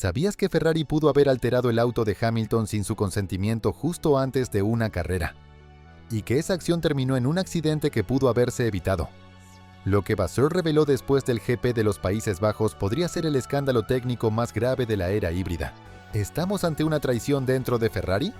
¿Sabías que Ferrari pudo haber alterado el auto de Hamilton sin su consentimiento justo antes de una carrera? Y que esa acción terminó en un accidente que pudo haberse evitado. Lo que Vasseur reveló después del GP de los Países Bajos podría ser el escándalo técnico más grave de la era híbrida. ¿Estamos ante una traición dentro de Ferrari?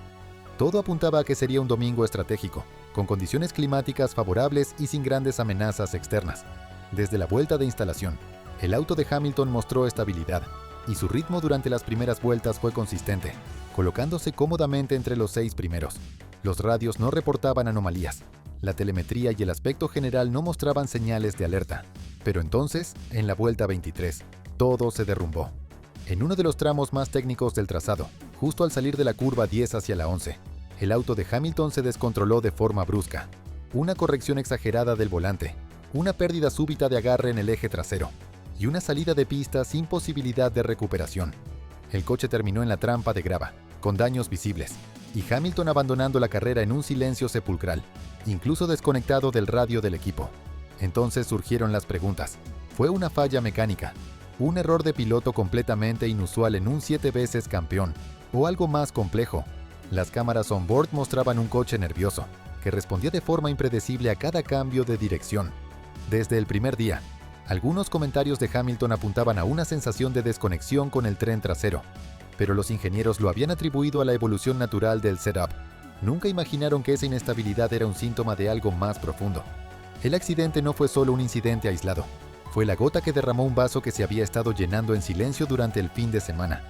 Todo apuntaba a que sería un domingo estratégico, con condiciones climáticas favorables y sin grandes amenazas externas. Desde la vuelta de instalación, el auto de Hamilton mostró estabilidad, y su ritmo durante las primeras vueltas fue consistente, colocándose cómodamente entre los 6 primeros. Los radios no reportaban anomalías. La telemetría y el aspecto general no mostraban señales de alerta. Pero entonces, en la vuelta 23, todo se derrumbó. En uno de los tramos más técnicos del trazado, justo al salir de la curva 10 hacia la 11, el auto de Hamilton se descontroló de forma brusca. Una corrección exagerada del volante, una pérdida súbita de agarre en el eje trasero y una salida de pista sin posibilidad de recuperación. El coche terminó en la trampa de grava, con daños visibles, y Hamilton abandonando la carrera en un silencio sepulcral, incluso desconectado del radio del equipo. Entonces surgieron las preguntas. ¿Fue una falla mecánica? ¿Un error de piloto completamente inusual en un 7 veces campeón? ¿O algo más complejo? Las cámaras on-board mostraban un coche nervioso, que respondía de forma impredecible a cada cambio de dirección. Desde el primer día, algunos comentarios de Hamilton apuntaban a una sensación de desconexión con el tren trasero, pero los ingenieros lo habían atribuido a la evolución natural del setup. Nunca imaginaron que esa inestabilidad era un síntoma de algo más profundo. El accidente no fue solo un incidente aislado, fue la gota que derramó un vaso que se había estado llenando en silencio durante el fin de semana,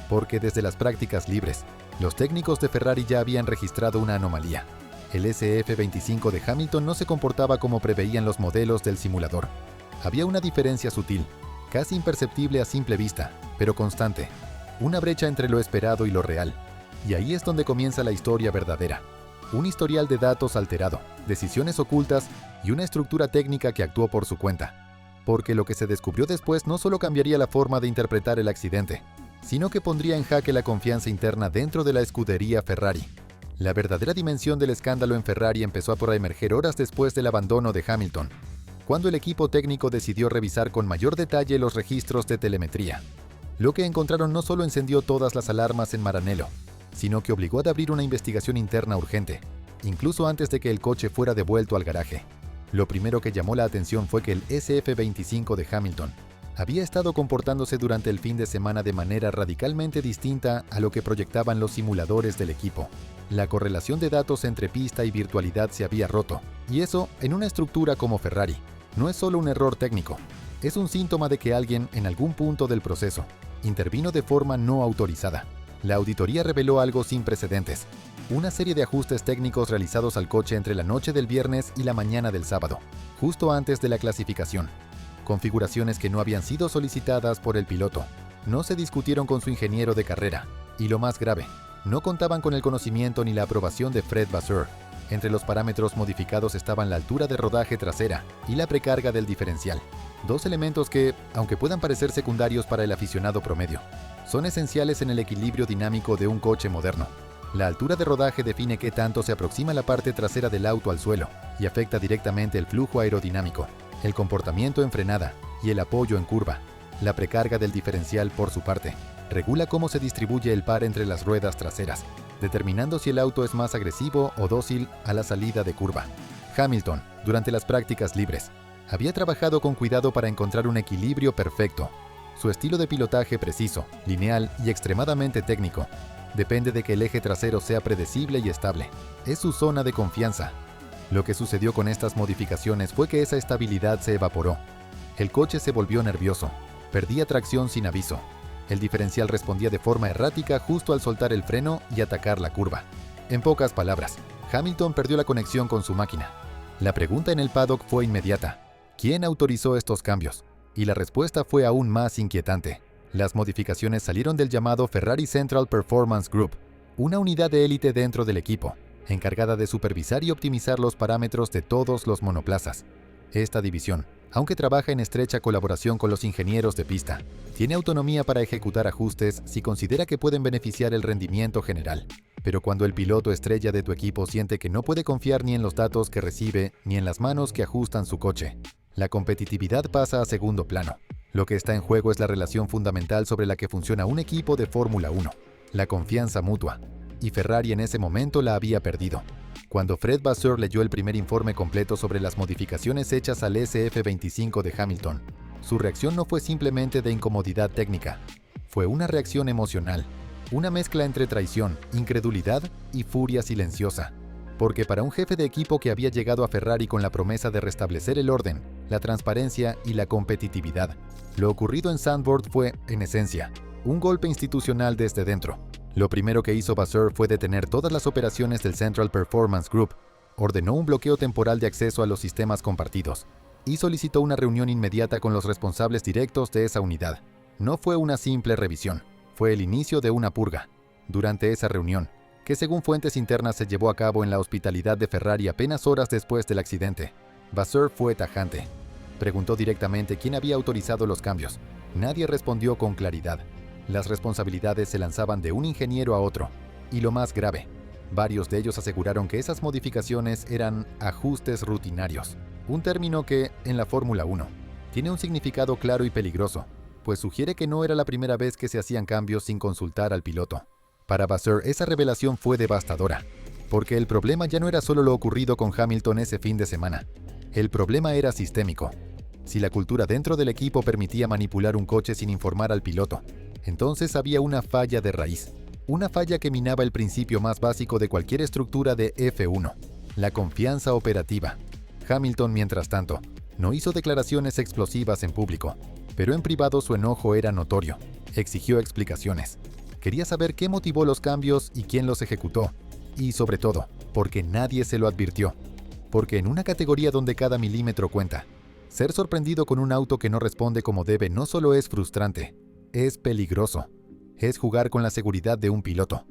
porque desde las prácticas libres, los técnicos de Ferrari ya habían registrado una anomalía. El SF25 de Hamilton no se comportaba como preveían los modelos del simulador. Había una diferencia sutil, casi imperceptible a simple vista, pero constante. Una brecha entre lo esperado y lo real. Y ahí es donde comienza la historia verdadera. Un historial de datos alterado, decisiones ocultas y una estructura técnica que actuó por su cuenta. Porque lo que se descubrió después no solo cambiaría la forma de interpretar el accidente, sino que pondría en jaque la confianza interna dentro de la escudería Ferrari. La verdadera dimensión del escándalo en Ferrari empezó a emerger horas después del abandono de Hamilton, cuando el equipo técnico decidió revisar con mayor detalle los registros de telemetría. Lo que encontraron no solo encendió todas las alarmas en Maranello, sino que obligó a abrir una investigación interna urgente, incluso antes de que el coche fuera devuelto al garaje. Lo primero que llamó la atención fue que el SF25 de Hamilton había estado comportándose durante el fin de semana de manera radicalmente distinta a lo que proyectaban los simuladores del equipo. La correlación de datos entre pista y virtualidad se había roto, y eso, en una estructura como Ferrari, no es solo un error técnico, es un síntoma de que alguien, en algún punto del proceso, intervino de forma no autorizada. La auditoría reveló algo sin precedentes. Una serie de ajustes técnicos realizados al coche entre la noche del viernes y la mañana del sábado, justo antes de la clasificación. Configuraciones que no habían sido solicitadas por el piloto. No se discutieron con su ingeniero de carrera. Y lo más grave, no contaban con el conocimiento ni la aprobación de Fred Vasseur. Entre los parámetros modificados estaban la altura de rodaje trasera y la precarga del diferencial. Dos elementos que, aunque puedan parecer secundarios para el aficionado promedio, son esenciales en el equilibrio dinámico de un coche moderno. La altura de rodaje define qué tanto se aproxima la parte trasera del auto al suelo y afecta directamente el flujo aerodinámico, el comportamiento en frenada y el apoyo en curva. La precarga del diferencial, por su parte, regula cómo se distribuye el par entre las ruedas traseras, determinando si el auto es más agresivo o dócil a la salida de curva. Hamilton, durante las prácticas libres, había trabajado con cuidado para encontrar un equilibrio perfecto. Su estilo de pilotaje preciso, lineal y extremadamente técnico depende de que el eje trasero sea predecible y estable. Es su zona de confianza. Lo que sucedió con estas modificaciones fue que esa estabilidad se evaporó. El coche se volvió nervioso, perdía tracción sin aviso. El diferencial respondía de forma errática justo al soltar el freno y atacar la curva. En pocas palabras, Hamilton perdió la conexión con su máquina. La pregunta en el paddock fue inmediata: ¿quién autorizó estos cambios? Y la respuesta fue aún más inquietante. Las modificaciones salieron del llamado Ferrari Central Performance Group, una unidad de élite dentro del equipo, encargada de supervisar y optimizar los parámetros de todos los monoplazas. Esta división, aunque trabaja en estrecha colaboración con los ingenieros de pista, tiene autonomía para ejecutar ajustes si considera que pueden beneficiar el rendimiento general. Pero cuando el piloto estrella de tu equipo siente que no puede confiar ni en los datos que recibe ni en las manos que ajustan su coche, la competitividad pasa a segundo plano. Lo que está en juego es la relación fundamental sobre la que funciona un equipo de Fórmula 1, la confianza mutua, y Ferrari en ese momento la había perdido. Cuando Fred Vasseur leyó el primer informe completo sobre las modificaciones hechas al SF25 de Hamilton, su reacción no fue simplemente de incomodidad técnica, fue una reacción emocional, una mezcla entre traición, incredulidad y furia silenciosa. Porque para un jefe de equipo que había llegado a Ferrari con la promesa de restablecer el orden, la transparencia y la competitividad, lo ocurrido en Zandvoort fue, en esencia, un golpe institucional desde dentro. Lo primero que hizo Vasseur fue detener todas las operaciones del Central Performance Group, ordenó un bloqueo temporal de acceso a los sistemas compartidos y solicitó una reunión inmediata con los responsables directos de esa unidad. No fue una simple revisión, fue el inicio de una purga. Durante esa reunión, que según fuentes internas se llevó a cabo en la hospitalidad de Ferrari apenas horas después del accidente, Vasseur fue tajante. Preguntó directamente quién había autorizado los cambios. Nadie respondió con claridad. Las responsabilidades se lanzaban de un ingeniero a otro. Y lo más grave, varios de ellos aseguraron que esas modificaciones eran ajustes rutinarios, un término que, en la Fórmula 1, tiene un significado claro y peligroso, pues sugiere que no era la primera vez que se hacían cambios sin consultar al piloto. Para Vasseur esa revelación fue devastadora, porque el problema ya no era solo lo ocurrido con Hamilton ese fin de semana. El problema era sistémico. Si la cultura dentro del equipo permitía manipular un coche sin informar al piloto, entonces había una falla de raíz, una falla que minaba el principio más básico de cualquier estructura de F1, la confianza operativa. Hamilton, mientras tanto, no hizo declaraciones explosivas en público, pero en privado su enojo era notorio. Exigió explicaciones. Quería saber qué motivó los cambios y quién los ejecutó. Y sobre todo, porque nadie se lo advirtió. Porque en una categoría donde cada milímetro cuenta, ser sorprendido con un auto que no responde como debe no solo es frustrante, es peligroso. Es jugar con la seguridad de un piloto.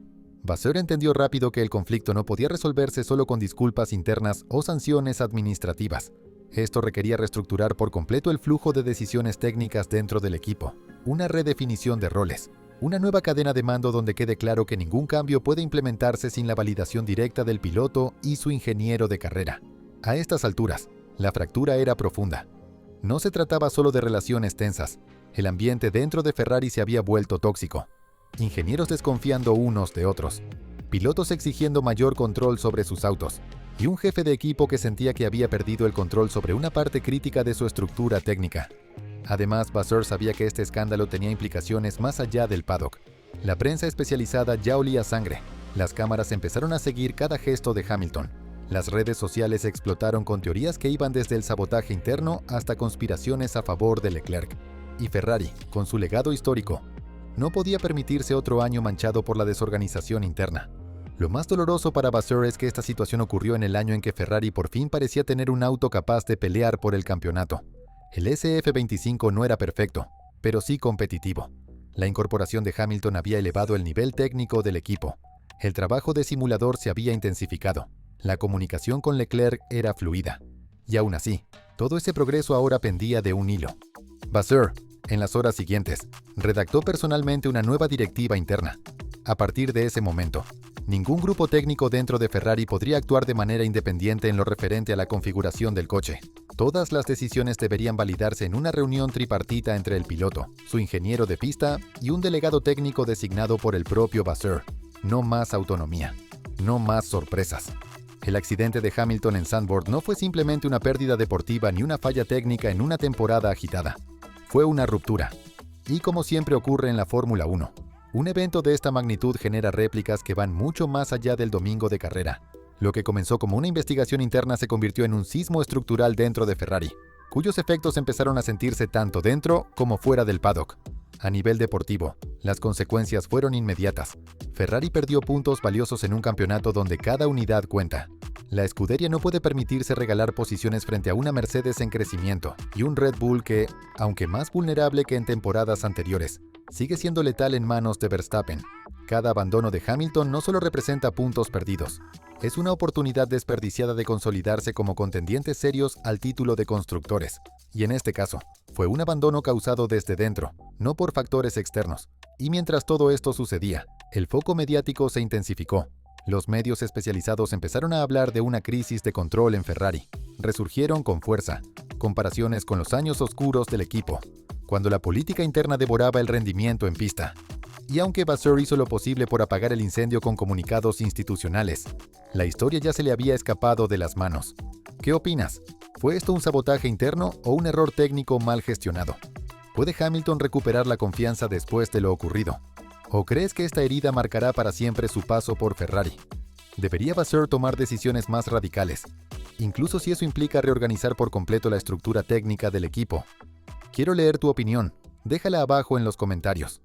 Vasseur entendió rápido que el conflicto no podía resolverse solo con disculpas internas o sanciones administrativas. Esto requería reestructurar por completo el flujo de decisiones técnicas dentro del equipo, una redefinición de roles, una nueva cadena de mando donde quede claro que ningún cambio puede implementarse sin la validación directa del piloto y su ingeniero de carrera. A estas alturas, la fractura era profunda. No se trataba solo de relaciones tensas, el ambiente dentro de Ferrari se había vuelto tóxico. Ingenieros desconfiando unos de otros, pilotos exigiendo mayor control sobre sus autos, y un jefe de equipo que sentía que había perdido el control sobre una parte crítica de su estructura técnica. Además, Vasseur sabía que este escándalo tenía implicaciones más allá del paddock. La prensa especializada ya olía sangre. Las cámaras empezaron a seguir cada gesto de Hamilton. Las redes sociales explotaron con teorías que iban desde el sabotaje interno hasta conspiraciones a favor de Leclerc. Y Ferrari, con su legado histórico, no podía permitirse otro año manchado por la desorganización interna. Lo más doloroso para Vasseur es que esta situación ocurrió en el año en que Ferrari por fin parecía tener un auto capaz de pelear por el campeonato. El SF25 no era perfecto, pero sí competitivo. La incorporación de Hamilton había elevado el nivel técnico del equipo. El trabajo de simulador se había intensificado. La comunicación con Leclerc era fluida. Y aún así, todo ese progreso ahora pendía de un hilo. Vasseur, en las horas siguientes, redactó personalmente una nueva directiva interna. A partir de ese momento, ningún grupo técnico dentro de Ferrari podría actuar de manera independiente en lo referente a la configuración del coche. Todas las decisiones deberían validarse en una reunión tripartita entre el piloto, su ingeniero de pista y un delegado técnico designado por el propio Vasseur. No más autonomía, no más sorpresas. El accidente de Hamilton en Zandvoort no fue simplemente una pérdida deportiva ni una falla técnica en una temporada agitada. Fue una ruptura. Y como siempre ocurre en la Fórmula 1, un evento de esta magnitud genera réplicas que van mucho más allá del domingo de carrera. Lo que comenzó como una investigación interna se convirtió en un sismo estructural dentro de Ferrari, cuyos efectos empezaron a sentirse tanto dentro como fuera del paddock. A nivel deportivo, las consecuencias fueron inmediatas. Ferrari perdió puntos valiosos en un campeonato donde cada unidad cuenta. La escudería no puede permitirse regalar posiciones frente a una Mercedes en crecimiento y un Red Bull que, aunque más vulnerable que en temporadas anteriores, sigue siendo letal en manos de Verstappen. Cada abandono de Hamilton no solo representa puntos perdidos, es una oportunidad desperdiciada de consolidarse como contendientes serios al título de constructores. Y en este caso, fue un abandono causado desde dentro, no por factores externos. Y mientras todo esto sucedía, el foco mediático se intensificó. Los medios especializados empezaron a hablar de una crisis de control en Ferrari. Resurgieron con fuerza comparaciones con los años oscuros del equipo, cuando la política interna devoraba el rendimiento en pista. Y aunque Vasseur hizo lo posible por apagar el incendio con comunicados institucionales, la historia ya se le había escapado de las manos. ¿Qué opinas? ¿Fue esto un sabotaje interno o un error técnico mal gestionado? ¿Puede Hamilton recuperar la confianza después de lo ocurrido? ¿O crees que esta herida marcará para siempre su paso por Ferrari? ¿Debería Vasseur tomar decisiones más radicales, incluso si eso implica reorganizar por completo la estructura técnica del equipo? Quiero leer tu opinión. Déjala abajo en los comentarios.